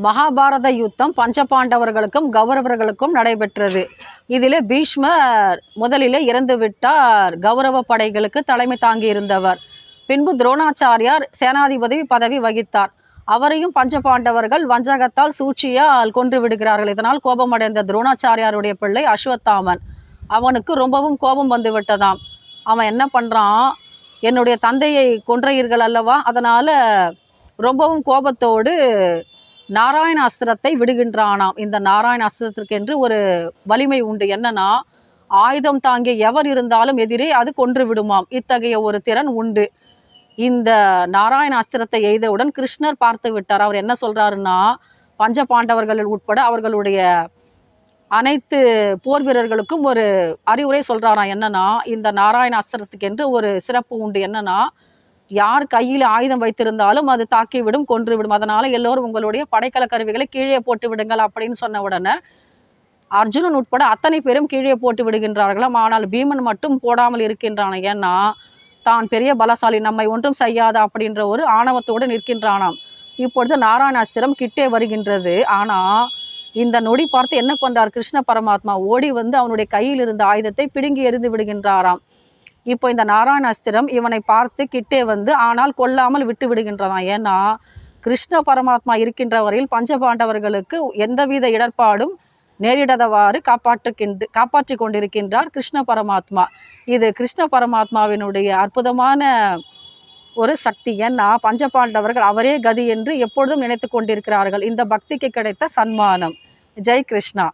மகாபாரத யுத்தம் பஞ்சபாண்டவர்களுக்கும் கௌரவர்களுக்கும் நடைபெற்றது. இதிலே பீஷ்மர் முதலிலே இறந்து விட்டார். கௌரவ படைகளுக்கு தலைமை தாங்கி இருந்தவர். பின்பு துரோணாச்சாரியார் சேனாதிபதி பதவி வகித்தார். அவரையும் பஞ்சபாண்டவர்கள் வஞ்சகத்தால் சூழ்ச்சியால் கொன்று விடுகிறார்கள். இதனால் கோபமடைந்த துரோணாச்சாரியாருடைய பிள்ளை அஸ்வத்தாமன், அவனுக்கு ரொம்பவும் கோபம் வந்து விட்டதாம். அவன் என்ன பண்ணுறான், என்னுடைய தந்தையை கொன்றீர்கள் அல்லவா, அதனால் ரொம்பவும் கோபத்தோடு நாராயண அஸ்திரத்தை விடுகின்றானாம். இந்த நாராயண அஸ்திரத்திற்கென்று ஒரு வலிமை உண்டு. என்னன்னா, ஆயுதம் தாங்கிய எவர் இருந்தாலும் எதிரே அது கொன்று விடுமாம். இத்தகைய ஒரு திறன் உண்டு. இந்த நாராயண அஸ்திரத்தை எய்தவுடன் கிருஷ்ணர் பார்த்து விட்டார். அவர் என்ன சொல்றாருன்னா, பஞ்ச பாண்டவர்கள் உட்பட அவர்களுடைய அனைத்து போர் வீரர்களுக்கும் ஒரு அறிவுரை சொல்றாராம். என்னன்னா, இந்த நாராயண அஸ்திரத்துக்கென்று ஒரு சிறப்பு உண்டு. என்னன்னா, யார் கையில் ஆயுதம் வைத்திருந்தாலும் அது தாக்கிவிடும், கொன்றுவிடும். அதனால எல்லோரும் உங்களுடைய படைக்கல கருவிகளை கீழே போட்டு விடுங்கள் அப்படின்னு சொன்ன உடனே அர்ஜுனன் உட்பட அத்தனை பேரும் கீழே போட்டு விடுகின்றார்களாம். ஆனால் பீமன் மட்டும் போடாமல் இருக்கின்றான். ஏன்னா, தான் பெரிய பலசாலி, நம்மை ஒன்றும் செய்யாத அப்படின்ற ஒரு ஆணவத்தோடு நிற்கின்றானாம். இப்பொழுது நாராயண அஸ்திரம் கிட்டே வருகின்றது. ஆனால் இந்த நொடி பார்த்து என்ன பண்றார் கிருஷ்ண பரமாத்மா, ஓடி வந்து அவனுடைய கையில் இருந்த ஆயுதத்தை பிடுங்கி எறிந்து விடுகின்றாராம். இப்போ இந்த நாராயண அஸ்திரம் இவனை பார்த்து கிட்டே வந்து ஆனால் கொல்லாமல் விட்டு விடுகின்றதான். ஏன்னா, கிருஷ்ண பரமாத்மா இருக்கின்ற வரையில் பஞ்சபாண்டவர்களுக்கு எந்தவித இடர்பாடும் நேரிடாதவாறு காப்பாற்றி கொண்டிருக்கின்றார் கிருஷ்ண பரமாத்மா. இது கிருஷ்ண பரமாத்மாவினுடைய அற்புதமான ஒரு சக்தி. ஏன்னா, பஞ்சபாண்டவர்கள் அவரே கதி என்று எப்பொழுதும் நினைத்து கொண்டிருக்கிறார்கள். இந்த பக்திக்கு கிடைத்த சன்மானம். ஜெய் கிருஷ்ணா.